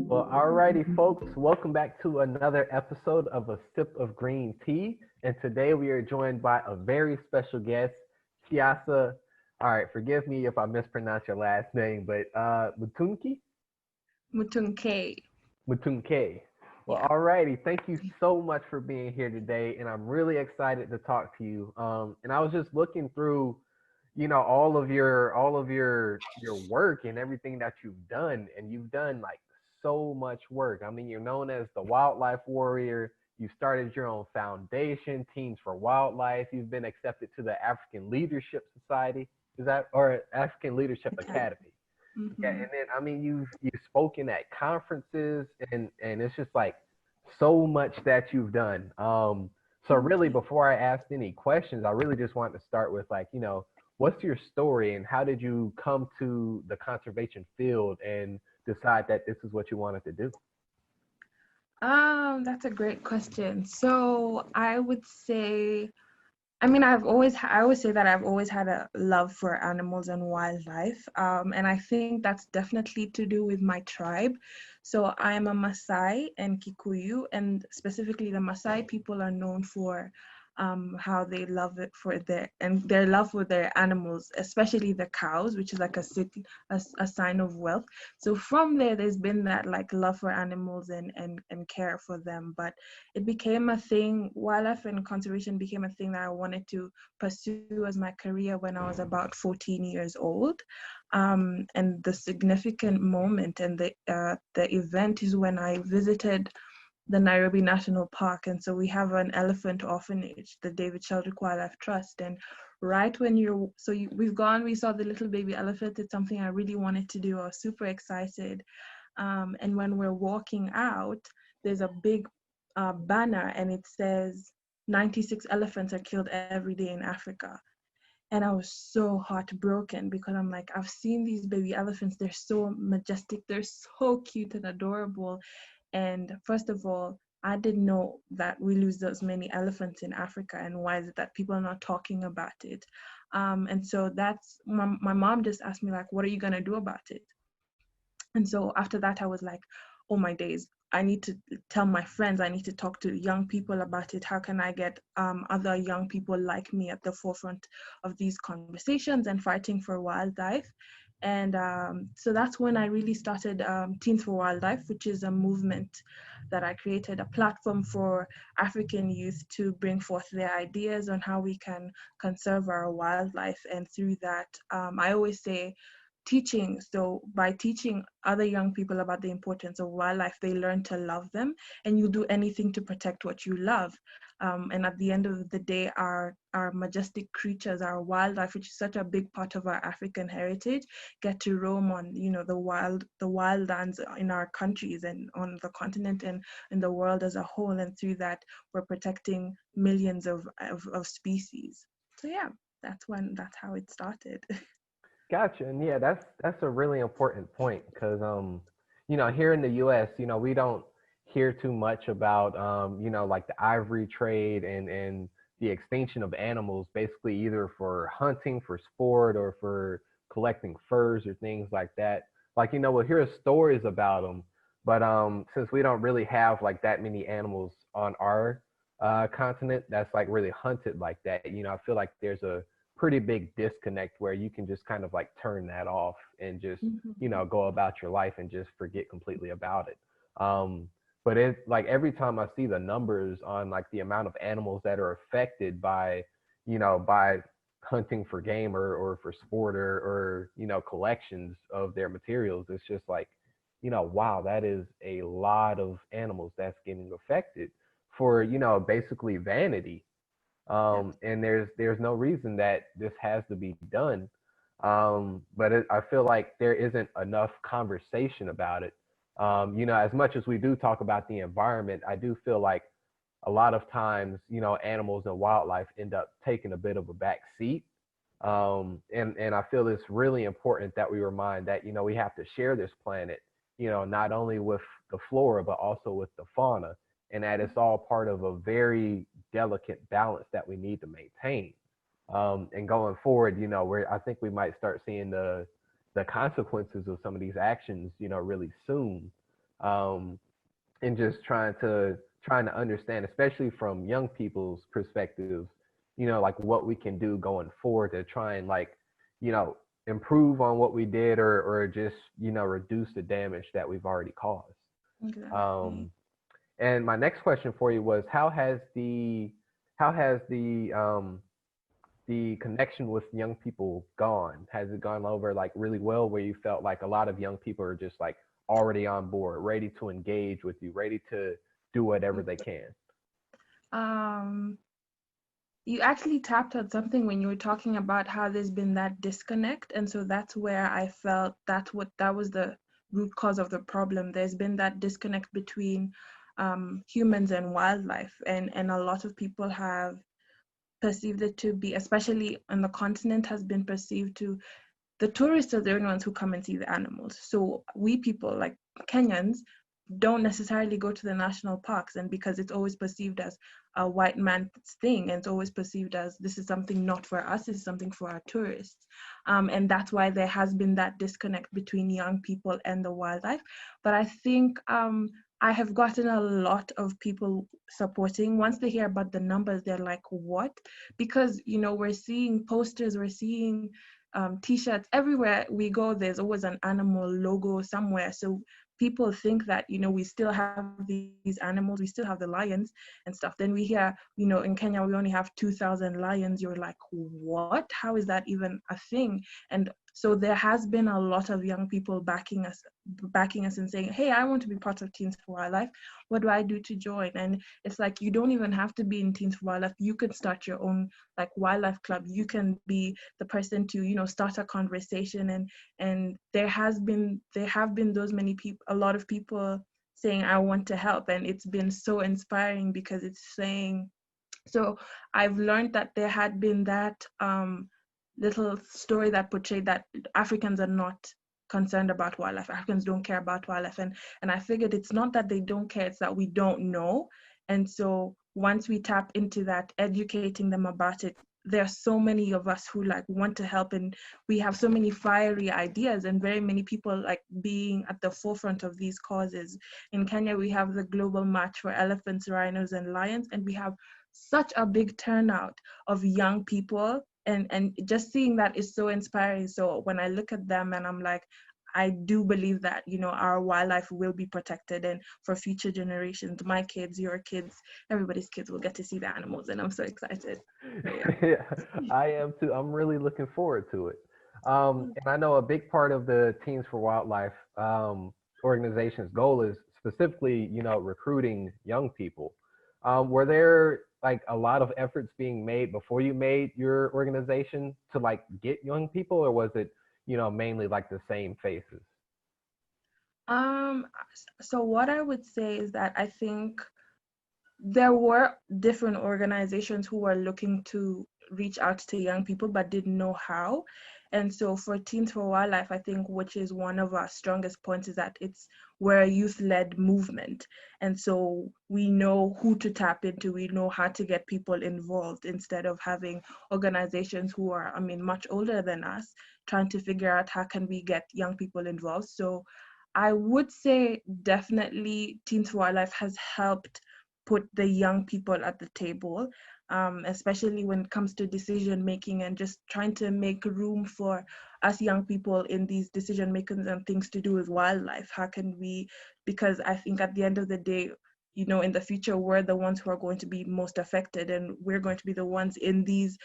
Well, alrighty, folks, welcome back to another episode of A Sip of Green Tea. And today we are joined by a very special guest, Tiassa. All right, forgive me if I mispronounce your last name, but Mutunki? Mutunkei. Mutunkei. Well, Yeah. alrighty, thank you so much for being here today, and I'm really excited to talk to you. And I was just looking through, all of your work and everything that you've done, and you've done like so much work. I mean, you're known as the wildlife warrior. You started your own foundation, Teams for Wildlife. You've been accepted to the African Leadership Society, is that or African Leadership Okay. Academy? Yeah, Mm-hmm. and then I mean you've spoken at conferences and it's just like so much that you've done. So Thank really you. before I asked any questions, I really just wanted to start with like, what's your story and how did you come to the conservation field and decide that this is what you wanted to do? That's a great question. So I would say, I mean, I always say that I've always had a love for animals and wildlife. And I think that's definitely to do with my tribe. So I'm a Masai and Kikuyu, and specifically the Masai people are known for how they love it for their love for their animals, especially the cows, which is like a sign of wealth. So from there's been that like love for animals and care for them. But it became a thing. Wildlife and conservation became a thing that I wanted to pursue as my career when I was about 14 years old. And the significant moment and the event is when I visited the Nairobi National Park. And so we have an elephant orphanage, the David Sheldrick Wildlife Trust. And right when we've gone, we saw the little baby elephant. It's something I really wanted to do. I was super excited. And when we're walking out, there's a big banner and it says 96 elephants are killed every day in Africa. And I was so heartbroken because I'm like, I've seen these baby elephants. They're so majestic. They're so cute and adorable. And first of all, I didn't know that we lose those many elephants in Africa. And why is it that people are not talking about it? And so that's my mom just asked me, like, what are you going to do about it? And so after that, I was like, oh my days, I need to tell my friends, I need to talk to young people about it. How can I get other young people like me at the forefront of these conversations and fighting for wildlife? And so that's when I really started Teens for Wildlife, which is a movement that I created, a platform for African youth to bring forth their ideas on how we can conserve our wildlife. And through that, I always say, teaching. So by teaching other young people about the importance of wildlife, they learn to love them, and you do anything to protect what you love. And at the end of the day, our majestic creatures, our wildlife, which is such a big part of our African heritage, get to roam on, the wild lands in our countries and on the continent and in the world as a whole. And through that, we're protecting millions of species. So yeah, that's how it started. Gotcha. And yeah, that's a really important point because here in the US, we don't hear too much about like the ivory trade and the extinction of animals, basically either for hunting, for sport, or for collecting furs or things like that. Like, we'll hear stories about them, but since we don't really have like that many animals on our continent that's like really hunted like that, I feel like there's a pretty big disconnect where you can just kind of like turn that off and just go about your life and just forget completely about it. But it like every time I see the numbers on like the amount of animals that are affected by hunting for game or for sport or collections of their materials, it's just like, wow, that is a lot of animals that's getting affected for basically vanity. Yeah. And there's no reason that this has to be done. But I feel like there isn't enough conversation about it. As much as we do talk about the environment, I do feel like a lot of times, animals and wildlife end up taking a bit of a back seat. And I feel it's really important that we remind that, we have to share this planet, not only with the flora, but also with the fauna, and that it's all part of a very delicate balance that we need to maintain. And going forward, where I think we might start seeing the consequences of some of these actions, really soon. Um, and just trying to understand, especially from young people's perspectives, like what we can do going forward to try and like, you know, improve on what we did, or just, reduce the damage that we've already caused. Exactly. Um, and my next question for you was, how has the connection with young people gone? Has it gone over like really well, where you felt like a lot of young people are just like already on board, ready to engage with you, ready to do whatever they can? Um, you actually tapped on something when you were talking about how there's been that disconnect, and so that's where I felt that was the root cause of the problem. There's been that disconnect between humans and wildlife, and a lot of people have perceived it to be, especially on the continent, has been perceived to, the tourists are the only ones who come and see the animals. So we people like Kenyans don't necessarily go to the national parks, and because it's always perceived as a white man's thing, and it's always perceived as this is something not for us, this is something for our tourists. And that's why there has been that disconnect between young people and the wildlife. But I think I have gotten a lot of people supporting. Once they hear about the numbers, they're like, what? Because, we're seeing posters, we're seeing t-shirts everywhere we go. There's always an animal logo somewhere. So people think that, we still have these animals, we still have the lions and stuff. Then we hear, in Kenya we only have 2,000 lions. You're like, what? How is that even a thing? And so there has been a lot of young people backing us and saying, hey, I want to be part of Teens for Wildlife. What do I do to join? And it's like, you don't even have to be in Teens for Wildlife. You could start your own like wildlife club. You can be the person to, start a conversation. And there have been those many people, a lot of people saying, I want to help. And it's been so inspiring, because it's saying, so I've learned that there had been that little story that portrayed that Africans are not concerned about wildlife. Africans don't care about wildlife. And I figured it's not that they don't care, it's that we don't know. And so once we tap into that, educating them about it, there are so many of us who like want to help, and we have so many fiery ideas, and very many people like being at the forefront of these causes. In Kenya, we have the Global March for Elephants, Rhinos, and Lions, and we have such a big turnout of young people, and just seeing that is so inspiring. So when I look at them, and I'm like, I do believe that, our wildlife will be protected, and for future generations, my kids, your kids, everybody's kids will get to see the animals, and I'm so excited. So, yeah. Yeah, I am too. I'm really looking forward to it. And I know a big part of the Teams for Wildlife organization's goal is specifically, recruiting young people. Were there like a lot of efforts being made before you made your organization to like get young people, or was it, mainly like the same faces? Um, so what I would say is that I think there were different organizations who were looking to reach out to young people but didn't know how. And so for Teens for Wildlife, I think, which is one of our strongest points, is that we're a youth-led movement. And so we know who to tap into, we know how to get people involved, instead of having organizations who are, much older than us, trying to figure out how can we get young people involved. So I would say definitely Teens for Wildlife has helped put the young people at the table, especially when it comes to decision making, and just trying to make room for us young people in these decision makings and things to do with wildlife. How can we, because I think at the end of the day, in the future, we're the ones who are going to be most affected, and we're going to be the ones in these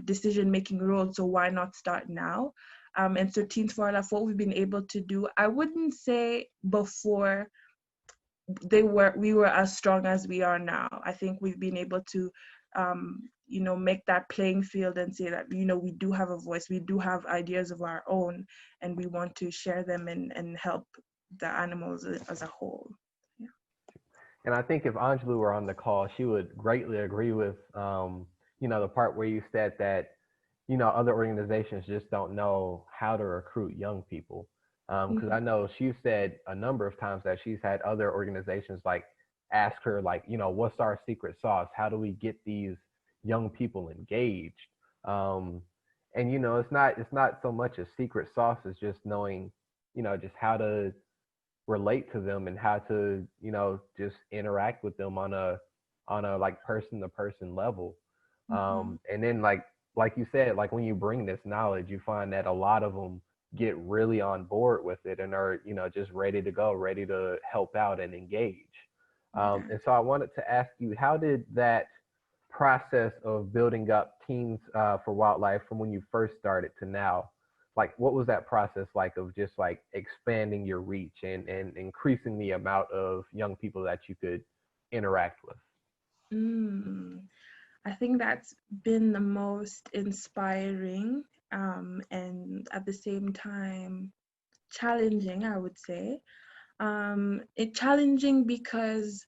decision making roles. So why not start now? And so Teens for Life, what we've been able to do, I wouldn't say before we were as strong as we are now. I think we've been able to make that playing field and say that, we do have a voice, we do have ideas of our own, and we want to share them and help the animals as a whole. Yeah. And I think if Anjali were on the call, she would greatly agree with, the part where you said that, other organizations just don't know how to recruit young people. Because I know she's said a number of times that she's had other organizations like ask her, like, what's our secret sauce? How do we get these young people engaged? Um, And it's not so much a secret sauce as just knowing, just how to relate to them and how to, just interact with them on a like person to person level. Mm-hmm. And then like you said, like when you bring this knowledge, you find that a lot of them get really on board with it and are, just ready to go, ready to help out and engage. Yeah. And so I wanted to ask you, how did that process of building up teams for wildlife from when you first started to now, like what was that process like of just like expanding your reach and increasing the amount of young people that you could interact with? Mm. I think that's been the most inspiring, and at the same time challenging, I would say. It challenging because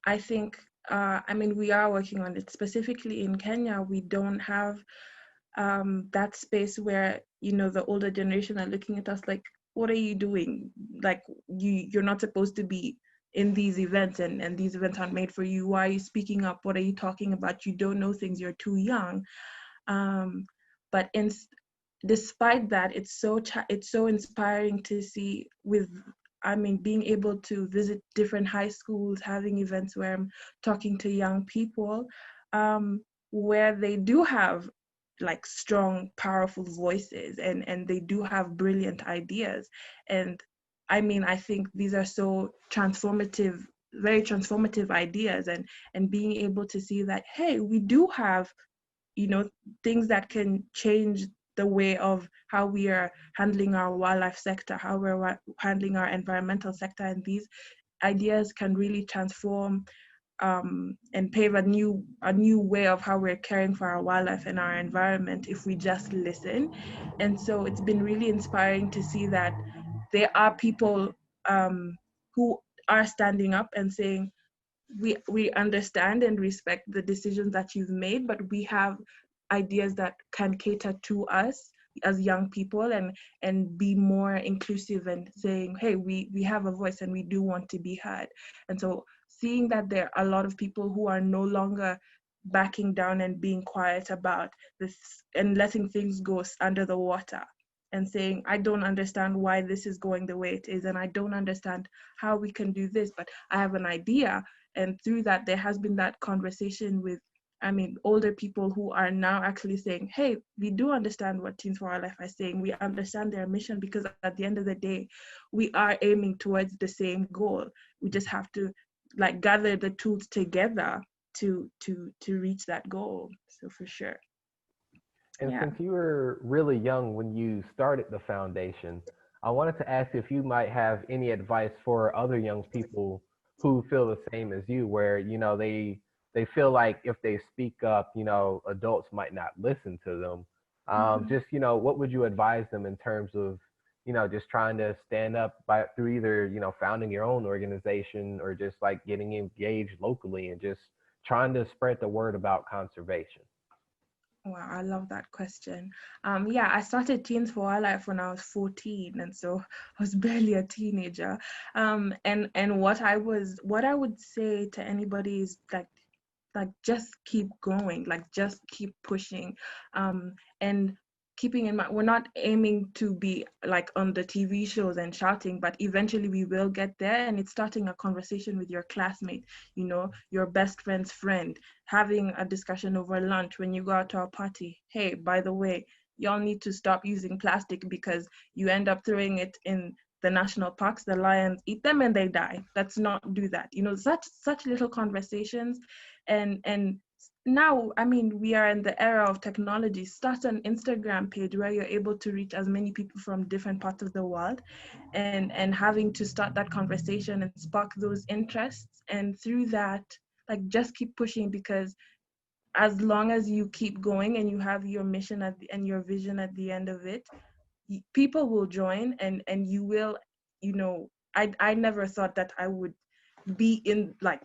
I think, I mean, we are working on it. Specifically in Kenya, we don't have that space where, the older generation are looking at us like, what are you doing? Like, you're not supposed to be in these events, and these events aren't made for you. Why are you speaking up? What are you talking about? You don't know things. You're too young. Um, but despite that, it's so inspiring to see with, I mean, being able to visit different high schools, having events where I'm talking to young people, where they do have like strong, powerful voices, and they do have brilliant ideas. And I mean, I think these are so transformative, very transformative ideas, and being able to see that, hey, we do have, things that can change the way of how we are handling our wildlife sector, how we're handling our environmental sector, and these ideas can really transform, and pave a new way of how we're caring for our wildlife and our environment if we just listen. And so it's been really inspiring to see that there are people, who are standing up and saying, we understand and respect the decisions that you've made, but we have ideas that can cater to us as young people, and be more inclusive, and saying, hey, we have a voice and we do want to be heard. And so seeing that there are a lot of people who are no longer backing down and being quiet about this, and letting things go under the water, and saying, I don't understand why this is going the way it is, and I don't understand how we can do this, but I have an idea. And through that, there has been that conversation with, I mean, older people who are now actually saying, hey, we do understand what Teens for Wildlife are saying. We understand their mission, because at the end of the day, we are aiming towards the same goal. We just have to like gather the tools together to reach that goal. So for sure. And Yeah. since you were really young when you started the foundation, I wanted to ask if you might have any advice for other young people who feel the same as you, where they feel like if they speak up, adults might not listen to them. Mhm. Just what would you advise them in terms of just trying to stand up by through either founding your own organization or just like getting engaged locally and just trying to spread the word about conservation. Wow, I love that question. Yeah, I started Teens for Wildlife when I was 14, and so I was barely a teenager. And what I would say to anybody is like just keep going, like just keep pushing, and keeping in mind, we're not aiming to be like on the TV shows and shouting, but eventually we will get there. And it's starting a conversation with your classmate, your best friend's friend, having a discussion over lunch when you go out to a party. Hey, by the way, y'all need to stop using plastic, because you end up throwing it in the national parks, the lions eat them and they die. Let's not do that. Such little conversations. And now, I mean, we are in the era of technology. Start an Instagram page where you're able to reach as many people from different parts of the world, and having to start that conversation and spark those interests. And through that, like, just keep pushing, because as long as you keep going and you have your mission and your vision at the end of it, people will join, and you will, I never thought that I would be in, like,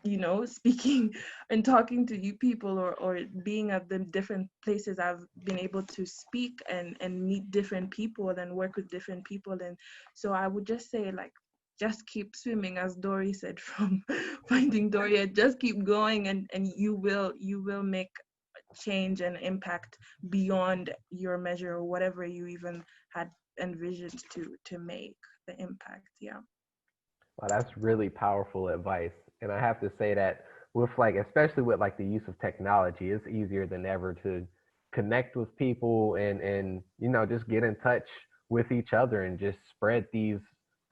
speaking and talking to you people, or being at the different places I've been able to speak, and meet different people and work with different people. And so I would just say, like, just keep swimming, as Dory said from Finding Dory. Just keep going, and you will make change and impact beyond your measure or whatever you even had envisioned to make the impact. Yeah. Wow, that's really powerful advice. And I have to say that with like, especially with like the use of technology, it's easier than ever to connect with people and just get in touch with each other and just spread these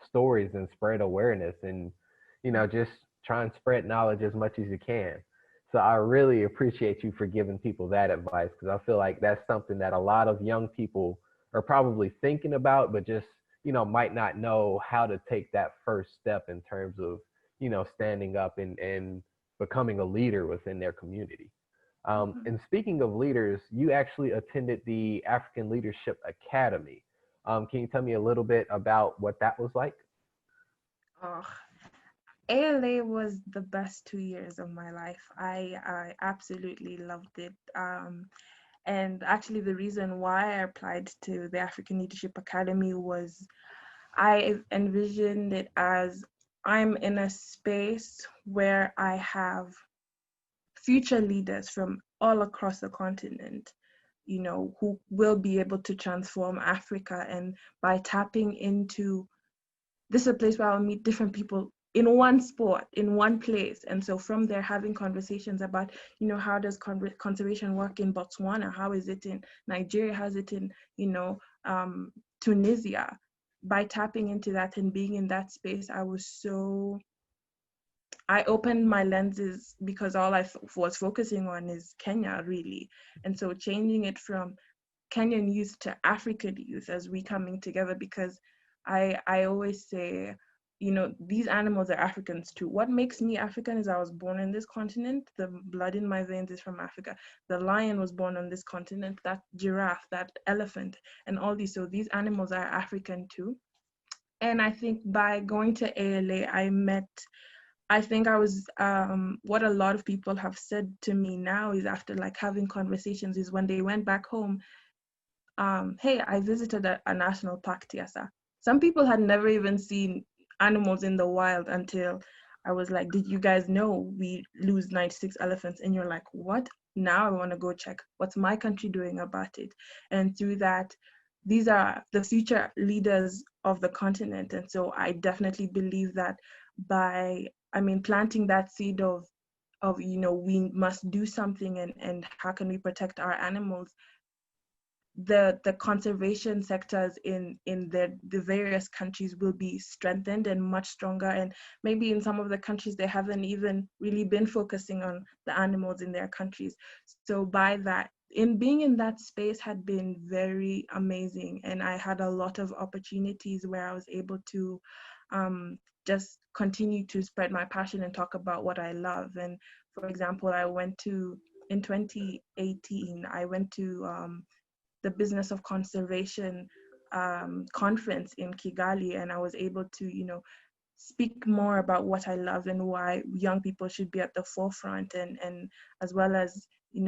stories and spread awareness and just try and spread knowledge as much as you can. So I really appreciate you for giving people that advice because I feel like that's something that a lot of young people are probably thinking about, but just might not know how to take that first step in terms of, standing up and becoming a leader within their community. Mhm. And speaking of leaders, you actually attended the African Leadership Academy. Can you tell me a little bit about what that was like? Oh, ALA was the best 2 years of my life. I absolutely loved it. And actually, the reason why I applied to the African Leadership Academy was I envisioned it as I'm in a space where I have future leaders from all across the continent, who will be able to transform Africa. And by tapping into this is a place where I'll meet different people in one sport, in one place. And so from there, having conversations about, how does conservation work in Botswana? How is it in Nigeria? How is it in, Tunisia? By tapping into that and being in that space, I opened my lenses because all I was focusing on is Kenya, really. And so changing it from Kenyan youth to African youth as we coming together, because I always say, these animals are Africans too. What makes me African is I was born in this continent. The blood in my veins is from Africa. The lion was born on this continent, that giraffe, that elephant, and all these. So these animals are African too. And I think by going to ALA, I think I was, what a lot of people have said to me now is after like having conversations is when they went back home, hey, I visited a national park, Tiassa. Some people had never even seen animals in the wild until I was like, did you guys know we lose 96 elephants? And you're like, what? Now I want to go check what's my country doing about it. And through that, these are the future leaders of the continent. And so I definitely believe that planting that seed of we must do something, and how can we protect our animals, the conservation sectors in the various countries will be strengthened and much stronger. And maybe in some of the countries they haven't even really been focusing on the animals in their countries. So by that, in being in that space had been very amazing, and I had a lot of opportunities where I was able to just continue to spread my passion and talk about what I love. And for example, in 2018 I went to the Business of Conservation conference in Kigali, and I was able to, speak more about what I love and why young people should be at the forefront, and as well as,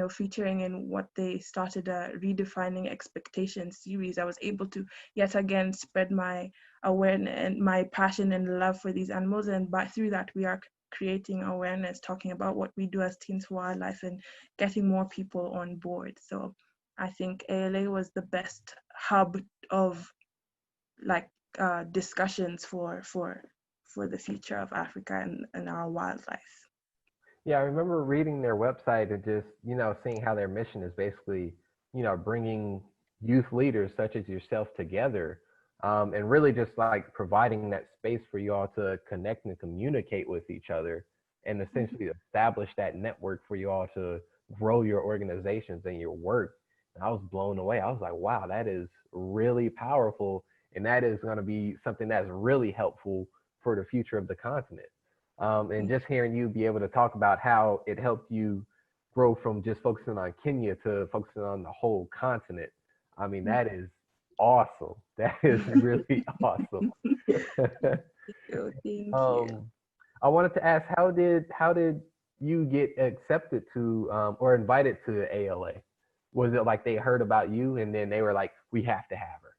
featuring in what they started a Redefining Expectations series. I was able to yet again spread my awareness and my passion and love for these animals, and through that we are creating awareness, talking about what we do as Teens for Wildlife and getting more people on board. So I think ALA was the best hub of like discussions for the future of Africa and our wildlife. Yeah, I remember reading their website and just, seeing how their mission is basically, bringing youth leaders such as yourself together, and really just like providing that space for you all to connect and communicate with each other and essentially establish that network for you all to grow your organizations and your work. And I was blown away. I was like, wow, that is really powerful. And that is going to be something that's really helpful for the future of the continent. And just hearing you be able to talk about how it helped you grow from just focusing on Kenya to focusing on the whole continent. I mean, that is awesome. That is really awesome. Thank you. um, I wanted to ask, how did you get accepted to or invited to the ALA? Was it like they heard about you and then they were like, we have to have her?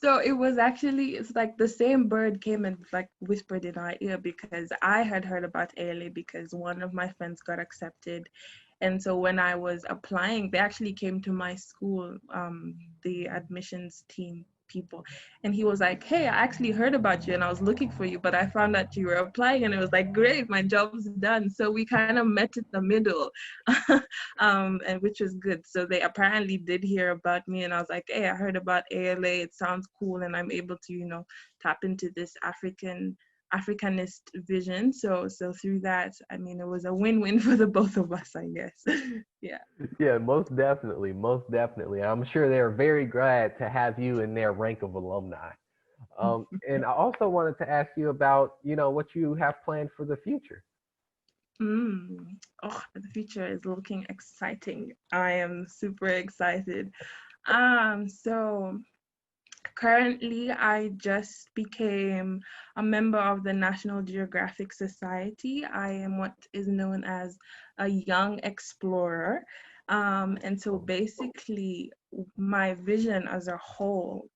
So it was actually, it's like the same bird came and like whispered in our ear, because I had heard about ALA because one of my friends got accepted. And so when I was applying, they actually came to my school, the admissions team people. And he was like, hey, I actually heard about you and I was looking for you, but I found out you were applying. And it was like, great, my job's done. So we kind of met in the middle, and which was good. So they apparently did hear about me, and I was like, hey, I heard about ALA. It sounds cool, and I'm able to, tap into this Africanist vision. So through that, I mean, it was a win-win for the both of us, I guess. Yeah. Yeah, most definitely, most definitely. I'm sure they're very glad to have you in their rank of alumni. And I also wanted to ask you about, what you have planned for the future. Oh, the future is looking exciting. I am super excited. So currently, I just became a member of the National Geographic Society. I am what is known as a young explorer. And so basically, my vision as a whole,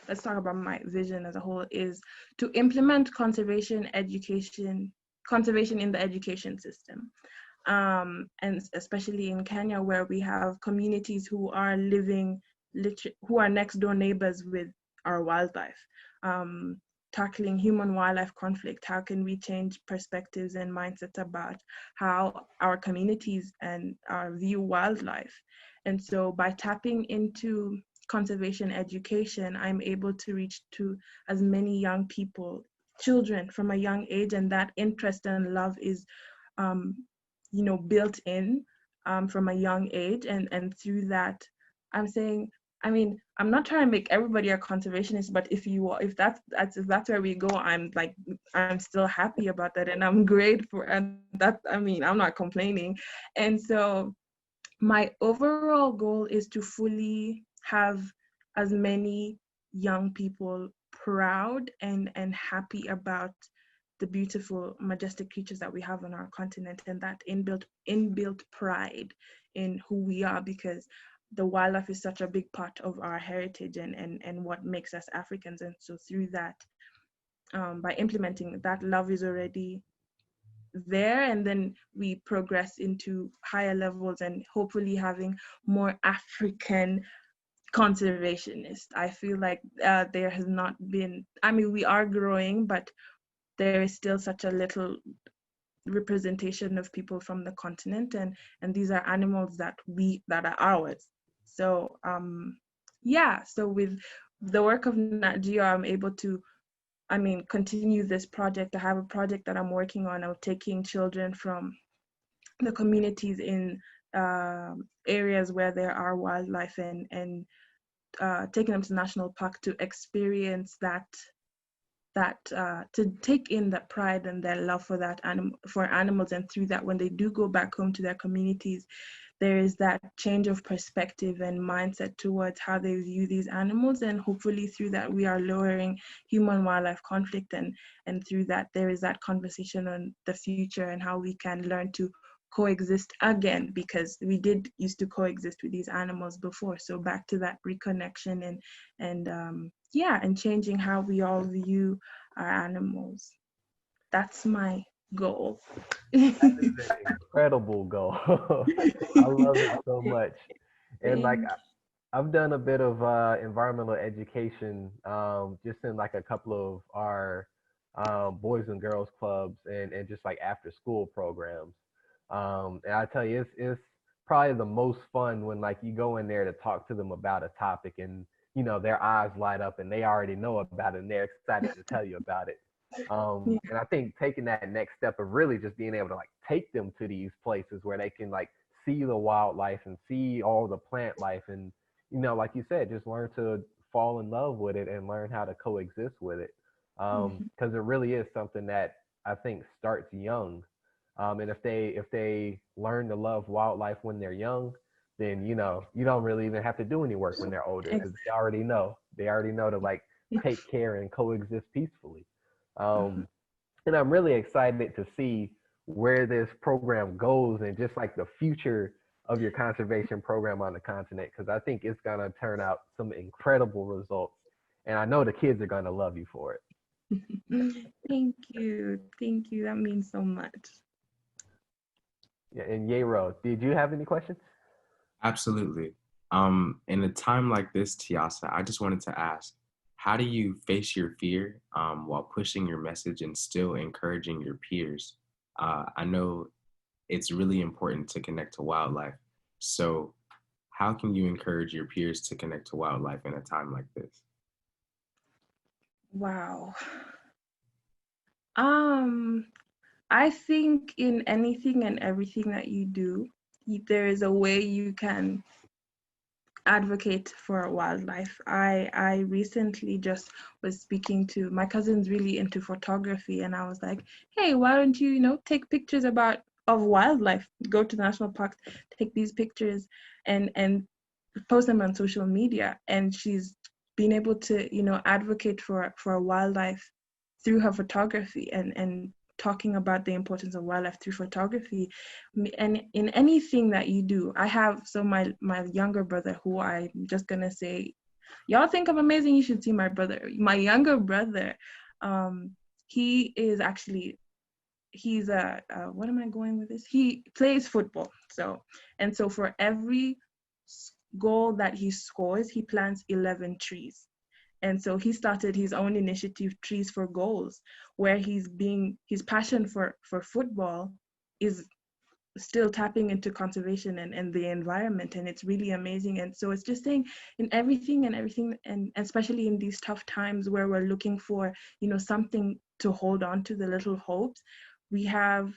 let's talk about my vision as a whole, is to implement conservation in the education system. And especially in Kenya, where we have communities who are who are next door neighbors with our wildlife. Tackling human wildlife conflict, how can we change perspectives and mindsets about how our communities and our view wildlife? And so by tapping into conservation education, I'm able to reach to as many young people, children from a young age, and that interest and love is um, built in from a young age. And through that, I'm saying, I mean, I'm not trying to make everybody a conservationist, but if that's where we go, I'm still happy about that, and I'm grateful, and that, I mean, I'm not complaining. And so my overall goal is to fully have as many young people proud and happy about the beautiful, majestic creatures that we have on our continent, and that inbuilt pride in who we are, because the wildlife is such a big part of our heritage and what makes us Africans. And so through that, by implementing that, love is already there, and then we progress into higher levels and hopefully having more African conservationists. I feel like there has not been, I mean, we are growing, but there is still such a little representation of people from the continent, and these are animals that are ours. So yeah, so with the work of Nat Geo, I'm able to, I mean, continue this project. I have a project that I'm working on of taking children from the communities in areas where there are wildlife, and taking them to the national park to experience that to take in that pride and their love for for animals. And through that, when they do go back home to their communities, there is that change of perspective and mindset towards how they view these animals. And hopefully through that, we are lowering human wildlife conflict, and through that, there is that conversation on the future and how we can learn to coexist again, because we did used to coexist with these animals before. So back to that reconnection, and yeah, and changing how we all view our animals. That's my goal. That is an incredible goal. I love it so much. And like Thank I've done a bit of environmental education, just in like a couple of our boys and girls clubs, and just like after school programs. And I tell you, it's probably the most fun when like you go in there to talk to them about a topic, and their eyes light up and they already know about it and they're excited to tell you about it. you. And I think taking that next step of really just being able to like take them to these places where they can like see the wildlife and see all the plant life, and like you said, just learn to fall in love with it and learn how to coexist with it. Mhm. Because it really is something that I think starts young. And if they learn to love wildlife when they're young, then you don't really even have to do any work when they're older, because Ex- they already know to like take care and coexist peacefully. mhm. And I'm really excited to see where this program goes and just like the future of your conservation program on the continent, because I think it's gonna turn out some incredible results, and I know the kids are gonna love you for it. Thank you. Thank you. That means so much. Yeah, and Yero, did you have any questions? Absolutely. In a time like this, Tiassa, I just wanted to ask, how do you face your fear while pushing your message and still encouraging your peers? I know it's really important to connect to wildlife. So how can you encourage your peers to connect to wildlife in a time like this? Wow. Um, I think in anything and everything that you do, there is a way you can advocate for wildlife. I recently just was speaking to my cousin's really into photography, and I was like, hey, why don't you, take pictures of wildlife, go to the national parks, take these pictures and post them on social media. And she's been able to, advocate for wildlife through her photography and talking about the importance of wildlife through photography. And in anything that you do, I have, so my younger brother, who I'm just gonna say, y'all think I'm amazing, you should see my brother. My younger brother, he is actually, he's a what am I going with this, he plays football. So for every goal that he scores, he plants 11 trees. And so he started his own initiative, Trees for Goals, where his passion for football is still tapping into conservation and the environment. And it's really amazing. And so it's just saying, in everything and especially in these tough times where we're looking for, something to hold on to, the little hopes, we have,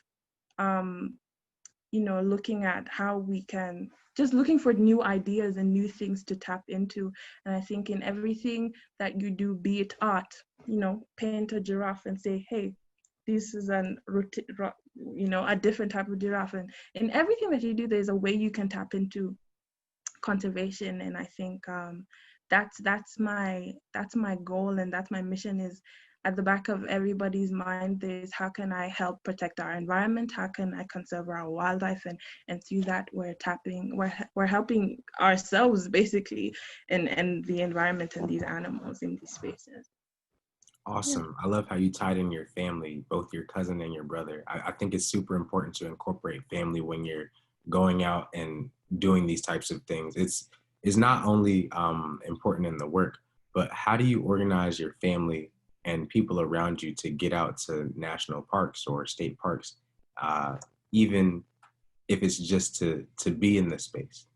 looking at how we can, just looking for new ideas and new things to tap into. And I think in everything that you do, be it art, paint a giraffe and say, hey, this is a different type of giraffe. And in everything that you do, there's a way you can tap into conservation. And I think that's my goal, and that's my mission, is at the back of everybody's mind, there's how can I help protect our environment, how can I conserve our wildlife, and through that we're helping ourselves basically, and the environment and these animals in these spaces. Awesome. I love how you tied in your family, both your cousin and your brother. I think it's super important to incorporate family when you're going out and doing these types of things. It's not only important in the work, but how do you organize your family and people around you to get out to national parks or state parks, even if it's just to be in the space?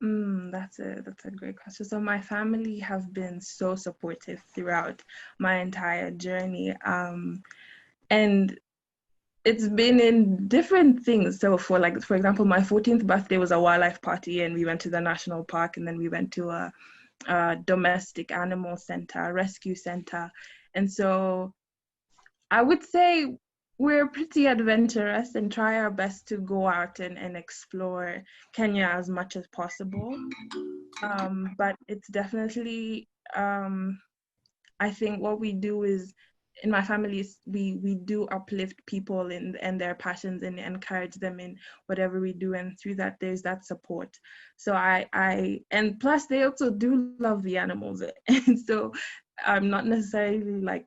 That's a great question. So my family have been so supportive throughout my entire journey, and it's been in different things. So for example, my 14th birthday was a wildlife party, and we went to the national park, and then we went to a domestic animal center, a rescue center, and so I would say we're pretty adventurous and try our best to go out and explore Kenya as much as possible. But it's definitely, I think what we do is, in my family, we do uplift people and their passions and encourage them in whatever we do, and through that there's that support. So I and plus they also do love the animals, and so I'm not necessarily like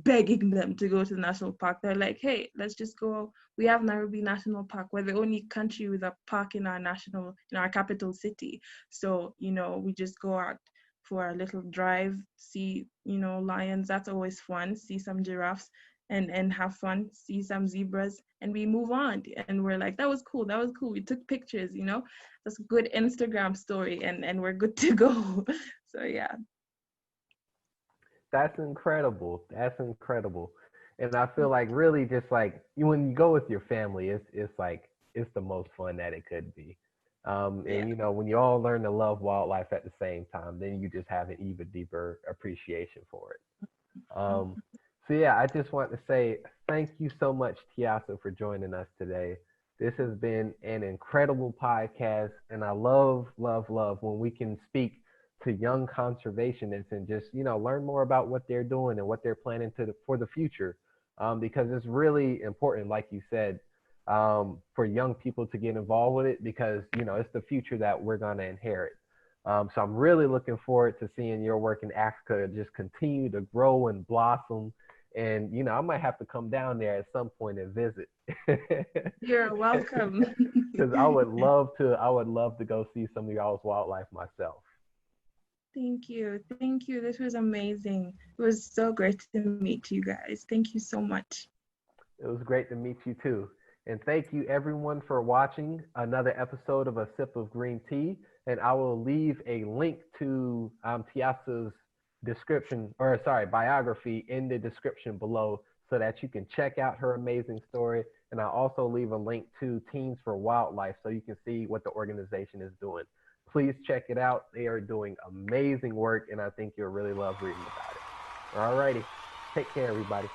begging them to go to the national park. They're like, hey, let's just go. We have Nairobi National Park. We're the only country with a park in our capital city. So, we just go out for a little drive, see, lions. That's always fun. See some giraffes and have fun, see some zebras, and we move on. And we're like, that was cool. That was cool. We took pictures, that's a good Instagram story, and we're good to go. So yeah. That's incredible. That's incredible. And I feel like really just like when you go with your family, it's like it's the most fun that it could be. Yeah. And when you all learn to love wildlife at the same time, then you just have an even deeper appreciation for it. So yeah, I just want to say thank you so much, Tiassa, for joining us today. This has been an incredible podcast, and I love, love, love when we can speak to young conservationists and just learn more about what they're doing and what they're planning for the future, because it's really important, like you said. for young people to get involved with it because, you know, it's the future that we're going to inherit. So I'm really looking forward to seeing your work in Africa just continue to grow and blossom. And, you know, I might have to come down there at some point and visit. You're welcome. Because I would love to go see some of y'all's wildlife myself. Thank you. Thank you. This was amazing. It was so great to meet you guys. Thank you so much. It was great to meet you too. And thank you everyone for watching another episode of A Sip of Green Tea. And I will leave a link to Tiassa's biography in the description below so that you can check out her amazing story. And I'll also leave a link to Teens for Wildlife so you can see what the organization is doing. Please check it out. They are doing amazing work, and I think you'll really love reading about it. All righty. Take care, everybody.